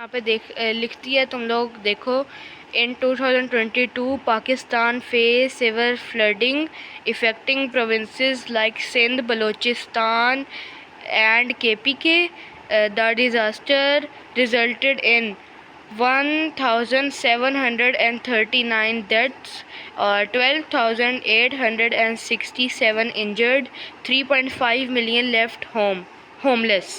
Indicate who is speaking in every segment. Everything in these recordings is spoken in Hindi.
Speaker 1: यहाँ पे लिखती है, तुम लोग देखो। In 2022 Pakistan face severe flooding affecting provinces like Sindh, Balochistan and KPK. The disaster resulted in 1739 deaths और 12,867 injured, 3.5 million left होमलेस।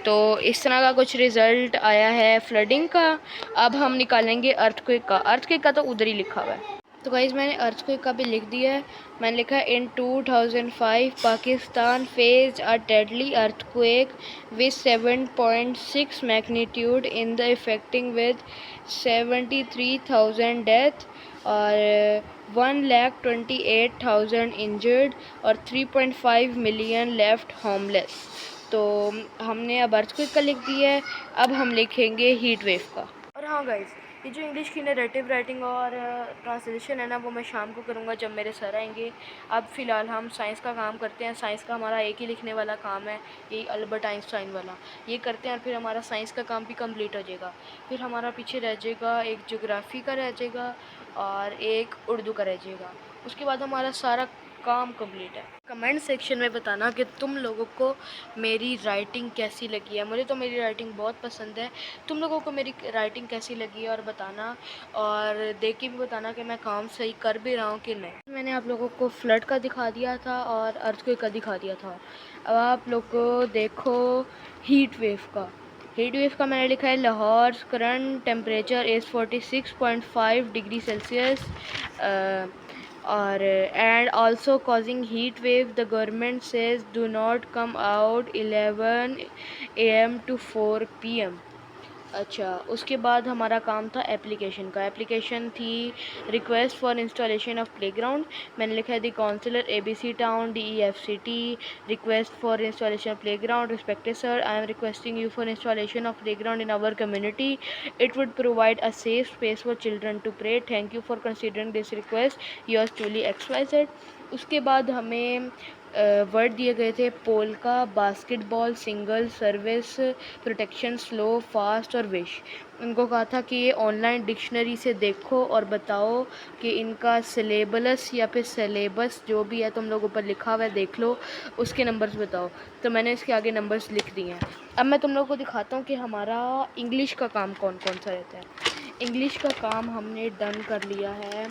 Speaker 1: तो इस तरह का कुछ रिज़ल्ट आया है फ्लडिंग का। अब हम निकालेंगे अर्थक्वेक का। अर्थक्वेक का तो उधर ही लिखा हुआ है। तो गाइस मैंने अर्थक्वेक का भी लिख दिया है। मैंने लिखा है in 2005 Pakistan faced a deadly earthquake with 7.6 magnitude in the affecting with 73,000 death और 1,28,000 इंजर्ड और 3.5 मिलियन लेफ्ट होमलेस। तो हमने अब अर्थक्वेक का लिख दिया है। अब हम लिखेंगे हीट वेव का। और हाँ गाइस, ये जो इंग्लिश की नरेटिव राइटिंग और ट्रांसलेशन है ना, वो मैं शाम को करूँगा जब मेरे सर आएंगे। अब फ़िलहाल हम साइंस का काम करते हैं। साइंस का हमारा एक ही लिखने वाला काम है, यही अल्बर्ट आइंस्टाइन वाला। ये करते हैं और फिर हमारा साइंस का काम भी कंप्लीट हो जाएगा। फिर हमारा पीछे रह जाएगा एक ज्योग्राफी का रह जाएगा और एक उर्दू का रह जाएगा। उसके बाद हमारा सारा काम कंप्लीट है। कमेंट सेक्शन में बताना कि तुम लोगों को मेरी राइटिंग कैसी लगी है। मुझे तो मेरी राइटिंग बहुत पसंद है। तुम लोगों को मेरी राइटिंग कैसी लगी है और बताना, और देख के भी बताना कि मैं काम सही कर भी रहा हूँ कि नहीं। मैंने आप लोगों को फ्लड का दिखा दिया था और अर्थक्वेक का दिखा दिया था। अब आप लोग को देखो हीट वेव का। हीट वेव का मैंने लिखा है Lahore current temperature is 46.5 degree Celsius और and also causing heat wave. The government says do not come out 11 AM to 4 PM. अच्छा, उसके बाद हमारा काम था एप्लीकेशन का। एप्लीकेशन थी request for installation of playground. मैंने लिखा है the councillor ABC town DEFCT request for installation of playground. Respected sir, I am requesting you for installation of playground in our community. It would provide a safe space for children to play. Thank you for considering this request, yours truly XYZ। उसके बाद हमें वर्ड दिए गए थे polka, basketball, single, service, protection, slow, fast और विश। उनको कहा था कि ये ऑनलाइन डिक्शनरी से देखो और बताओ कि इनका सिलेबस या फिर सिलेबस जो भी है तुम लोग ऊपर लिखा हुआ है देख लो, उसके नंबर्स बताओ। तो मैंने इसके आगे नंबर्स लिख दिए हैं। अब मैं तुम लोग को दिखाता हूँ कि हमारा इंग्लिश का काम कौन कौन सा रहता है। इंग्लिश का काम हमने डन कर लिया है।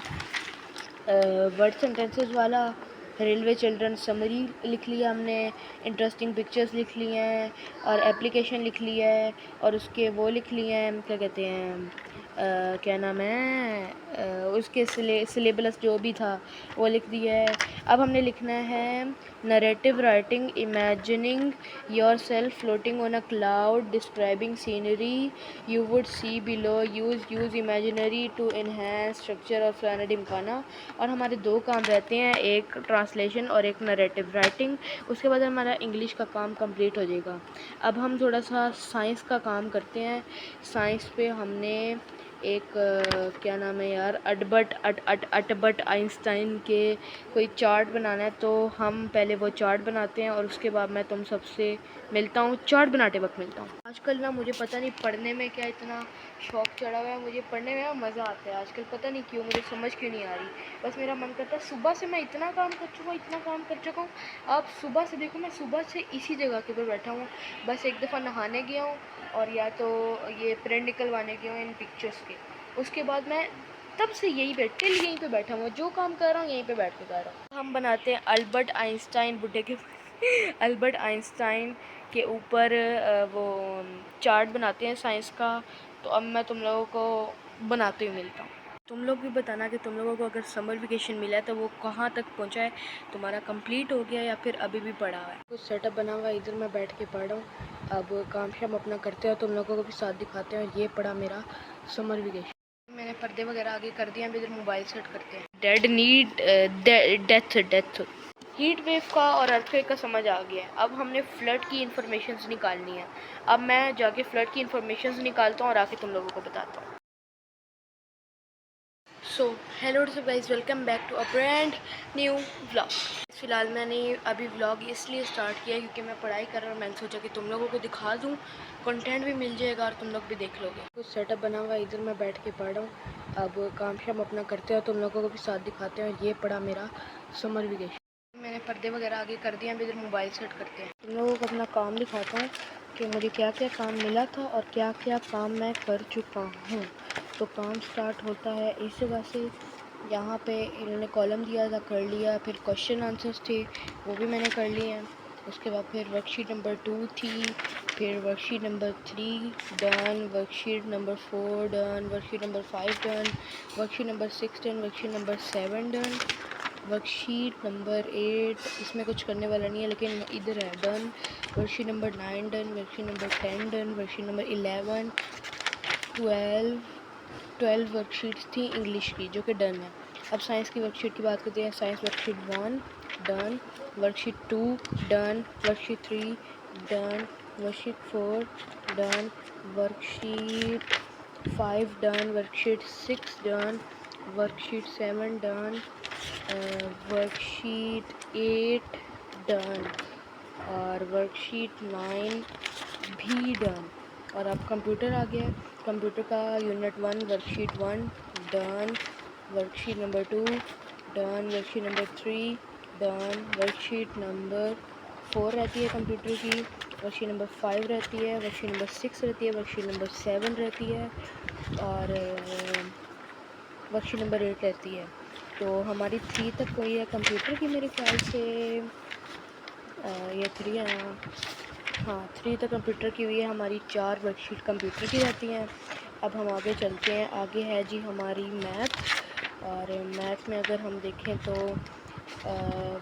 Speaker 1: वर्ड सेंटेंसेस वाला, रेलवे चिल्ड्रन समरी लिख लिया हमने, इंटरेस्टिंग पिक्चर्स लिख लिए हैं और एप्लीकेशन लिख लिया है और उसके वो लिख लिए हैं, क्या कहते हैं, क्या नाम है, उसके सिलेबस जो भी था वो लिख दिया है। अब हमने लिखना है narrative writing imagining your self floating on a cloud describing scenery you would see below. Use imaginary to enhance structure of planned इम्काना। और हमारे दो काम रहते हैं, एक ट्रांसलेशन और एक नरेटिव राइटिंग। उसके बाद हमारा इंग्लिश का काम कंप्लीट हो जाएगा। अब हम थोड़ा सा साइंस का काम करते हैं। साइंस पे हमने एक क्या नाम है यार, अटबर्ट आइंस्टाइन के कोई चार्ट बनाना है। तो हम पहले वो चार्ट बनाते हैं और उसके बाद मैं तुम सबसे मिलता हूँ, चार्ट बनाते वक्त मिलता हूँ। आजकल ना मुझे पता नहीं पढ़ने में क्या इतना शौक चढ़ा हुआ है। मुझे पढ़ने में मज़ा आता है आजकल, पता नहीं क्यों, मुझे समझ क्यों नहीं आ रही। बस मेरा मन करता है, सुबह से मैं इतना काम कर चुका हूँ। अब सुबह से देखो, मैं सुबह से इसी जगह के ऊपर बैठा हूँ। बस एक दफ़ा नहाने गया हूँ और या तो ये प्रिंट निकलवाने गया हूँ इन पिक्चर्स के। उसके बाद मैं तब से यहीं पे टिल यहीं पे बैठा हूँ, जो काम कर रहा हूँ यहीं पे बैठ के कर रहा हूँ। हम बनाते हैं अल्बर्ट आइंस्टाइन बुड्ढे के अल्बर्ट आइंस्टाइन के ऊपर वो चार्ट बनाते हैं साइंस का। तो अब मैं तुम लोगों को बनाते हुए मिलता हूँ। तुम लोग भी बताना कि तुम लोगों को अगर समर वेकेशन मिला है तो वो कहाँ तक पहुँचा है, तुम्हारा कंप्लीट हो गया या फिर अभी भी पड़ा हुआ है। कुछ सेटअप बना हुआ है, इधर मैं बैठ के पढ़ रहा हूँ। अब काम शाम अपना करते हैं, तुम लोगों को भी साथ दिखाते हैं। ये पड़ा मेरा समर वेकेशन। मैंने पर्दे वगैरह आगे कर दिए हैं, इधर मोबाइल सेट करते हैं। Dead need death heat wave का और अर्थक्वेक का समझ आ गया है। अब हमने फ्लड की इन्फॉर्मेशंस निकालनी है। अब मैं जाके फ्लड की इन्फॉर्मेशंस निकालता हूँ और आके तुम लोगों को बताता हूँ। So hello guys, welcome back to a brand new vlog. फ़िलहाल मैंने अभी व्लॉग इसलिए स्टार्ट किया क्योंकि मैं पढ़ाई कर रहा हूँ। मैंने सोचा कि तुम लोगों को दिखा दूँ, कंटेंट भी मिल जाएगा और तुम लोग भी देख लोगे। कुछ सेटअप बना हुआ है, इधर मैं बैठ के पढ़ रहा हूँ। अब काम शाम अपना करते हैं, तुम लोगों को भी साथ दिखाते हैं। ये पढ़ा मेरा समर वेकेशन। मैंने पर्दे वगैरह आगे कर दिए हैं, अभी इधर मोबाइल सेट करते हैं। तुम लोगों को अपना काम दिखाता हूँ कि मुझे क्या क्या काम मिला था और क्या क्या काम मैं कर चुका हूँ। तो काम स्टार्ट होता है इस जगह से। यहाँ पे इन्होंने कॉलम दिया था, कर लिया। फिर क्वेश्चन आंसर्स थे, वो भी मैंने कर लिए हैं। उसके बाद फिर वर्कशीट नंबर 2 थी, फिर worksheet number 3 done, worksheet number 4 done, worksheet number 5 done, worksheet number 6 done, worksheet number 7 done, worksheet number 8 इसमें कुछ करने वाला नहीं है लेकिन इधर है done, worksheet number 9 done, worksheet number 10 done, worksheet number 11 12 worksheets थी इंग्लिश की जो कि डन है। अब साइंस की वर्कशीट की बात करते हैं। Science worksheet 1 done, worksheet 2 done, worksheet 3 done, worksheet 4 done, worksheet 5 done, worksheet 6 done, worksheet 7 done, worksheet 8 done और वर्कशीट 9 भी डन। और अब कंप्यूटर आ गया है। कंप्यूटर का unit 1 worksheet 1 done, worksheet number 2 done, worksheet number 3 done, worksheet number 4 रहती है कंप्यूटर की, वर्कशीट नंबर 5 रहती है, वर्कशीट नंबर 6 रहती है, वर्कशीट नंबर 7 रहती है और वर्कशीट नंबर 8 रहती है। तो हमारी 3 तक कोई है कंप्यूटर की मेरे ख्याल से। ये 3 है ना, हाँ 3 तक कंप्यूटर की हुई है। हमारी 4 वर्कशीट कंप्यूटर की रहती हैं। अब हम आगे चलते हैं। आगे है जी हमारी मैथ, और मैथ में अगर हम देखें तो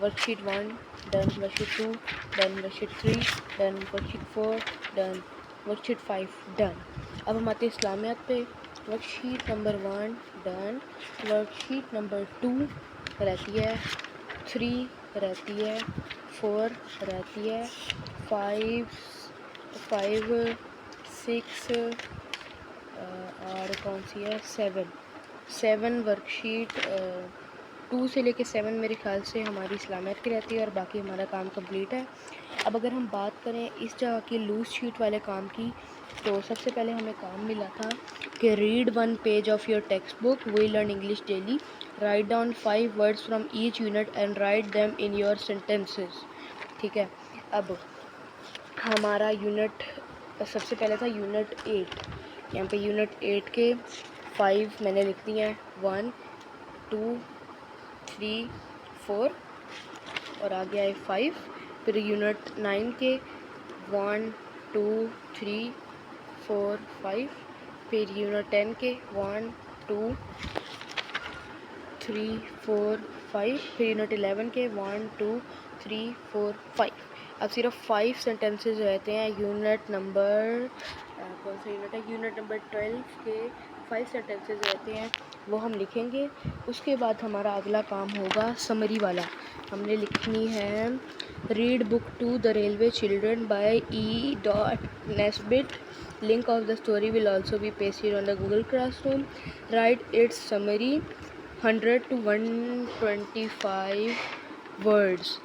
Speaker 1: worksheet 1 done, worksheet 2 done, worksheet 3 done, worksheet 4 done, worksheet 5 done. अब हम आते हैं इस्लामियात पे। Worksheet number 1 done, worksheet number 2 रहती है, 3 रहती है, 4 रहती है, 5 6 और कौन सी है 7 वर्कशीट 2 से लेके 7 मेरे ख्याल से हमारी इस्लामियत की रहती है और बाकी हमारा काम कंप्लीट है। अब अगर हम बात करें इस जगह की लूज शीट वाले काम की, तो सबसे पहले हमें काम मिला था कि read 1 page of your text book, we learn English daily, write down 5 words from each unit and write them in your sentences. ठीक है। अब हमारा यूनिट सबसे पहले था यूनिट 8। यहाँ पे यूनिट 8 के 5 मैंने लिख दिए हैं, 1 2 3 4 और आगे आए 5। फिर यूनिट 9 के 1 2 3 4 5। फिर यूनिट 10 के 1 2 3 4 5। फिर यूनिट 11 के 1 2 3 4 5। अब सिर्फ 5 सेंटेंसेस रहते हैं। यूनिट नंबर कौन सा यूनिट है, यूनिट नंबर 12 के 5 सेंटेंसेस रहते हैं, वो हम लिखेंगे। उसके बाद हमारा अगला काम होगा समरी वाला। हमने लिखनी है read book to the railway children by E. Nesbitt. Link of the story will also be pasted on the Google classroom. Write its summary 100 to 125 words.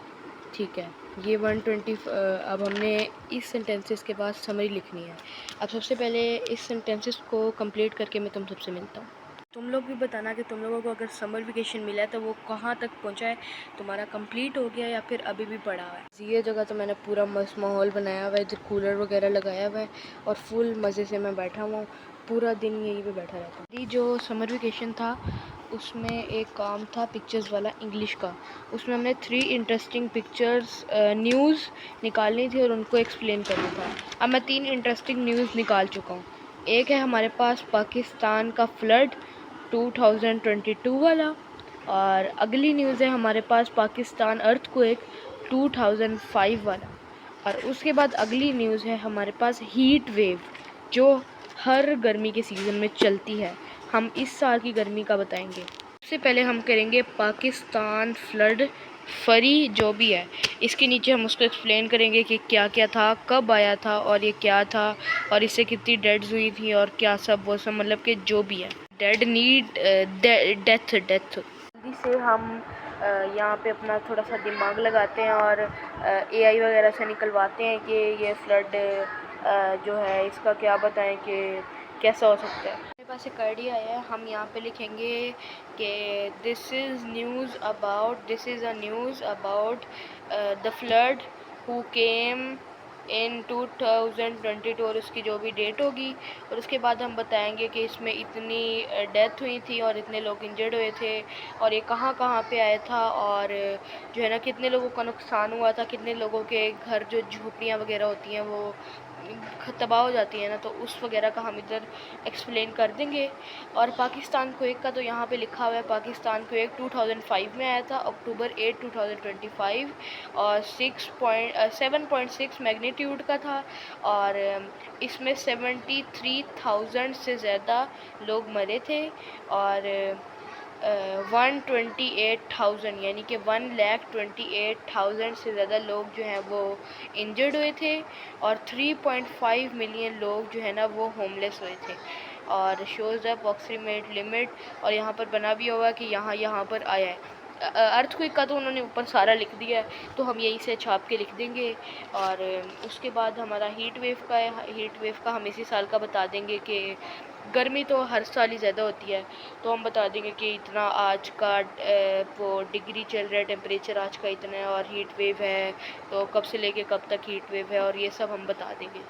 Speaker 1: ठीक है, ये 120। अब हमने इस सेंटेंसेस के बाद समरी लिखनी है। अब सबसे पहले इस सेंटेंसेस को कंप्लीट करके मैं तुम सबसे मिलता हूँ। तुम लोग भी बताना कि तुम लोगों को अगर समर वेकेशन मिला है तो वो कहाँ तक पहुँचा है, तुम्हारा कंप्लीट हो गया या फिर अभी भी पड़ा हुआ है। ये जगह तो मैंने पूरा मस्त माहौल बनाया हुआ है, जो कूलर वगैरह लगाया हुआ है और फुल मज़े से मैं बैठा हुआ हूँ। पूरा दिन यहीं पे बैठा रहता हूँ। ये जो समर वेकेशन था उसमें एक काम था पिक्चर्स वाला इंग्लिश का। उसमें हमने 3 इंटरेस्टिंग पिक्चर्स न्यूज़ निकालनी थी और उनको एक्सप्लेन करना था। अब मैं 3 इंटरेस्टिंग न्यूज़ निकाल चुका हूँ। एक है हमारे पास पाकिस्तान का फ्लड 2022 वाला, और अगली न्यूज़ है हमारे पास पाकिस्तान अर्थक्वेक 2005 वाला, और उसके बाद अगली न्यूज़ है हमारे पास हीट वेव जो हर गर्मी के सीज़न में चलती है। हम इस साल की गर्मी का बताएंगे। सबसे पहले हम करेंगे पाकिस्तान फ्लड फरी जो भी है, इसके नीचे हम उसको एक्सप्लेन करेंगे कि क्या क्या था, कब आया था और ये क्या था और इससे कितनी डेथ्स हुई थी और क्या सब वो सब, मतलब कि जो भी है डेड नीड डेथ। जल्दी से हम यहाँ पे अपना थोड़ा सा दिमाग लगाते हैं और एआई वगैरह से निकलवाते हैं कि ये फ्लड जो है इसका क्या बताएं कि कैसा हो सकता है। मेरे पास एक आइडिया है, हम यहाँ पे लिखेंगे कि this is a news about the flood who came in 2022 और उसकी जो भी डेट होगी, और उसके बाद हम बताएंगे कि इसमें इतनी डेथ हुई थी और इतने लोग इंजर्ड हुए थे और ये कहाँ कहाँ पे आया था और जो है ना कितने लोगों का नुकसान हुआ था, कितने लोगों के घर जो झोपड़ियाँ वगैरह होती हैं वो तबाह हो जाती है ना, तो उस वगैरह का हम इधर एक्सप्लेन कर देंगे। और पाकिस्तान क्वेक का तो यहाँ पे लिखा हुआ है, पाकिस्तान क्वेक 2005 में आया था, अक्टूबर 8 2025 और 7.6 मैग्नीट्यूड का था और इसमें 73,000 से ज़्यादा लोग मरे थे और 128,000 यानी कि 1,28,000 से ज़्यादा लोग जो हैं वो इंजर्ड हुए थे और 3.5 मिलियन लोग जो है ना वो होमलेस हुए थे। और शोज़ अप अप्रॉक्सीमेट लिमिट, और यहाँ पर बना भी हुआ कि यहाँ पर आया है। अर्थक्वेक का तो उन्होंने ऊपर सारा लिख दिया है, तो हम यहीं से छाप के लिख देंगे। और उसके बाद हमारा हीट वेव का है, हीट वेव का हम इसी साल का बता देंगे कि गर्मी तो हर साल ही ज़्यादा होती है, तो हम बता देंगे कि इतना आज का वो डिग्री चल रहा है, टेम्परेचर आज का इतना है और हीट वेव है, तो कब से लेके कब तक हीट वेव है और ये सब हम बता देंगे।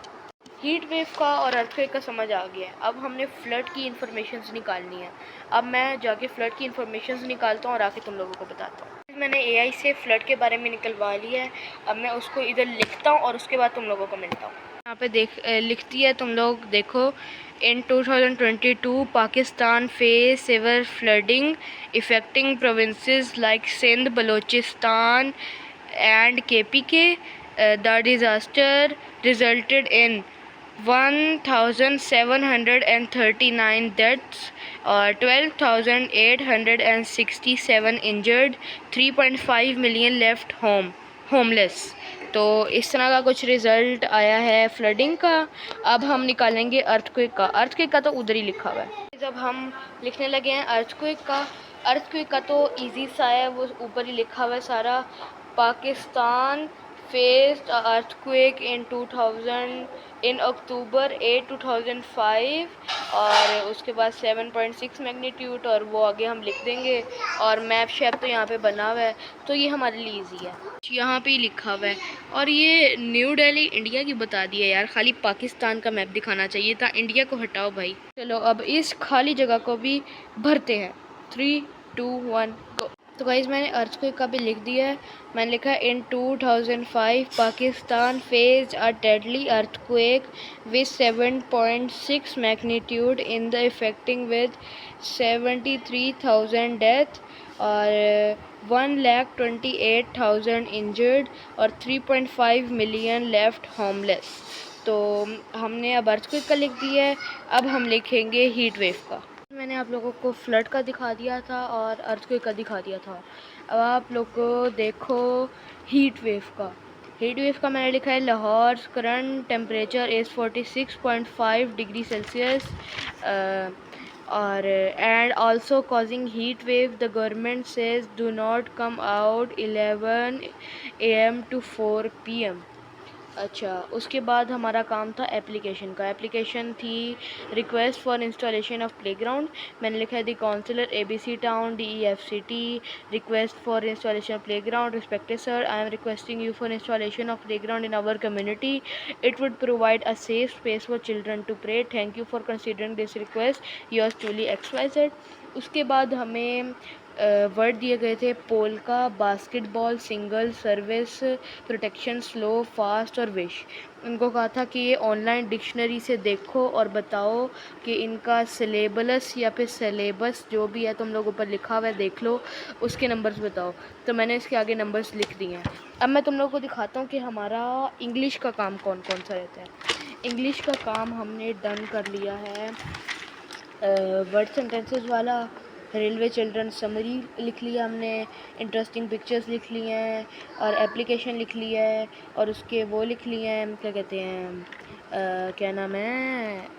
Speaker 1: हीट वेव का और अर्थक्वेक का समझ आ गया है, अब हमने फ्लड की इन्फॉर्मेशंस निकालनी है। अब मैं जाके फ्लड की इन्फॉर्मेशंस निकालता हूँ और आके तुम लोगों को बताता हूँ। मैंने एआई से फ्लड के बारे में निकलवा लिया है, अब मैं उसको इधर लिखता हूँ और उसके बाद तुम लोगों को मिलता हूँ। यहाँ पे लिखती है, तुम लोग देखो। In 2022 Pakistan face severe flooding affecting provinces like Sindh, Balochistan and KPK. The disaster resulted in 1,739 deaths और 12,867 injured, 3.5 million left homeless। तो इस तरह का कुछ रिज़ल्ट आया है फ्लडिंग का। अब हम निकालेंगे अर्थक्वेक का। अर्थक्वेक का तो उधर ही लिखा हुआ है। जब हम लिखने लगे हैं अर्थक्वेक का तो इजी सा है, वो ऊपर ही लिखा हुआ है सारा। Pakistan faced a earthquake in October 8 2005 और उसके बाद 7.6 मैग्नीट्यूड, और वो आगे हम लिख देंगे और मैप शेप तो यहाँ पे बना हुआ है, तो ये हमारे लिए इजी है, यहाँ पे ही लिखा हुआ है। और ये न्यू दिल्ली इंडिया की बता दिया यार, खाली पाकिस्तान का मैप दिखाना चाहिए था, इंडिया को हटाओ भाई। चलो अब इस खाली जगह को भी भरते हैं। 3, 2, 1 गो। तो गाइज़ मैंने अर्थक्वेक का भी लिख दिया है। मैंने लिखा है in 2005 Pakistan faced a deadly earthquake with 7.6 magnitude in the affecting with 73,000 death और 1,28,000 इंजर्ड और 3.5 मिलियन लेफ्ट होमलेस। तो हमने अब अर्थक्वेक का लिख दिया है, अब हम लिखेंगे हीट वेव का। मैंने आप लोगों को फ्लड का दिखा दिया था और अर्थक्वेक का दिखा दिया था। अब आप लोग को देखो हीट वेव का। हीट वेव का मैंने लिखा है Lahore current temperature is 46.5 degree Celsius और and also causing heat wave. The government says do not come out 11 AM to 4 PM। अच्छा, उसके बाद हमारा काम था एप्लीकेशन का। एप्लीकेशन थी request for installation of playground. मैंने लिखा है the councillor ABC town DEFCT request for installation of playground. Respected sir, I am requesting you for installation of playground in our community. It would provide a safe space for children to play. Thank you for considering this request, yours truly XYZ। उसके बाद हमें वर्ड दिए गए थे polka, basketball, single, service, protection, slow, fast और विश। उनको कहा था कि ये ऑनलाइन डिक्शनरी से देखो और बताओ कि इनका सिलेबस या फिर सिलेबस जो भी है तुम लोगों पर लिखा हुआ है देख लो, उसके नंबर्स बताओ। तो मैंने इसके आगे नंबर्स लिख दिए हैं। अब मैं तुम लोगों को दिखाता हूँ कि हमारा इंग्लिश का काम कौन कौन सा रहता है। इंग्लिश का काम हमने डन कर लिया है, वर्ड सेंटेंसेस वाला, रेलवे चिल्ड्रन समरी लिख लिया हमने, इंटरेस्टिंग पिक्चर्स लिख लिए हैं और एप्लीकेशन लिख लिया है और उसके वो लिख लिए हैं क्या कहते हैं क्या नाम है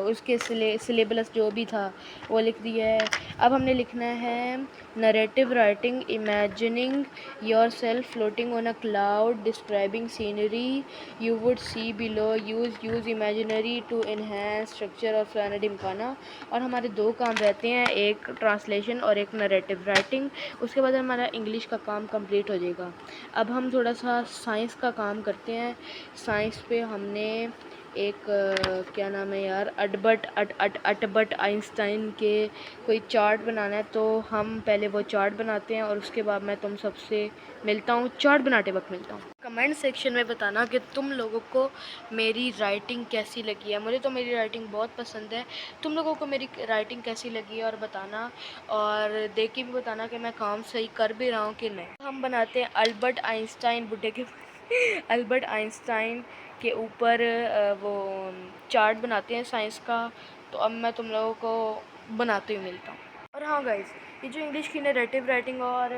Speaker 1: उसके सिलेबस जो भी था वो लिख दिया है। अब हमने लिखना है narrative writing, imagining your self floating on a cloud, describing scenery you would see below, use imaginary to enhance structure of planet इम्काना। और हमारे दो काम रहते हैं, एक ट्रांसलेशन और एक नरेटिव राइटिंग। उसके बाद हमारा इंग्लिश का काम कंप्लीट हो जाएगा। अब हम थोड़ा सा साइंस का काम करते हैं। साइंस पे हमने एक क्या नाम है यार, अटबर्ट आइंस्टाइन के कोई चार्ट बनाना है। तो हम पहले वो चार्ट बनाते हैं और उसके बाद मैं तुम सबसे मिलता हूँ, चार्ट बनाते वक्त मिलता हूँ। कमेंट सेक्शन में बताना कि तुम लोगों को मेरी राइटिंग कैसी लगी है। मुझे तो मेरी राइटिंग बहुत पसंद है, तुम लोगों को मेरी राइटिंग कैसी लगी है और बताना, और देख के भी बताना कि मैं काम सही कर भी रहा हूँ कि नहीं। हम बनाते हैं अल्बर्ट आइंस्टाइन बुड्ढे के अल्बर्ट आइंस्टाइन के ऊपर वो चार्ट बनाते हैं साइंस का। तो अब मैं तुम लोगों को बनाते हुए मिलता हूँ। और हाँ गाइस, ये जो इंग्लिश की नरेटिव राइटिंग और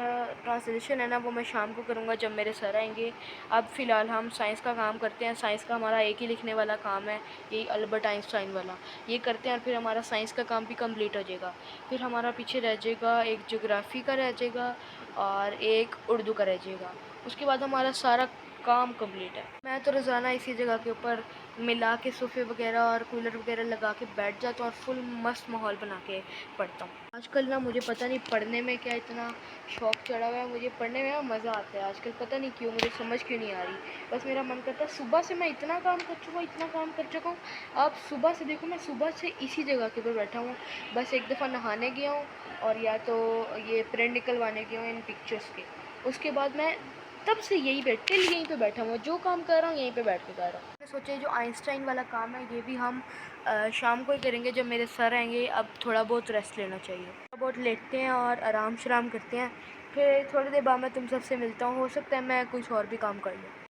Speaker 1: ट्रांसलेशन है ना, वो मैं शाम को करूँगा जब मेरे सर आएंगे। अब फ़िलहाल हम साइंस का काम करते हैं। साइंस का हमारा एक ही लिखने वाला काम है, यही अल्बर्ट आइंस्टाइन वाला, ये करते हैं और फिर हमारा साइंस का काम भी कंप्लीट हो जाएगा। फिर हमारा पीछे रह जाएगा एक ज्योग्राफ़ी का रह जाएगा और एक उर्दू का रह जाएगा। उसके बाद हमारा सारा काम कंप्लीट है। मैं तो रोज़ाना इसी जगह के ऊपर मिला के सोफ़े वगैरह और कूलर वगैरह लगा के बैठ जाता हूँ और फुल मस्त माहौल बना के पढ़ता हूँ। आजकल ना मुझे पता नहीं पढ़ने में क्या इतना शौक़ चढ़ा हुआ है, मुझे पढ़ने में मज़ा आता है आजकल, पता नहीं क्यों, मुझे समझ क्यों नहीं आ रही। बस मेरा मन करता है, सुबह से मैं इतना काम कर चुका हूँ। आप सुबह से देखो, मैं सुबह से इसी जगह के ऊपर बैठा हूँ। बस एक दफ़ा नहाने गया हूँ और या तो ये प्रिंट निकलवाने गया हूँ इन पिक्चर्स के। उसके बाद मैं तब से यहीं पे बैठा हूँ, जो काम कर रहा हूँ यहीं पे बैठ के कर रहा हूँ। मैंने सोचा जो आइंस्टाइन वाला काम है ये भी हम शाम को ही करेंगे जब मेरे सर आएंगे। अब थोड़ा बहुत रेस्ट लेना चाहिए, थोड़ा बहुत लेटते हैं और आराम शराम करते हैं। फिर थोड़ी देर बाद मैं तुम सबसे मिलता हूँ। हो सकता है मैं कुछ और भी काम कर लूँ।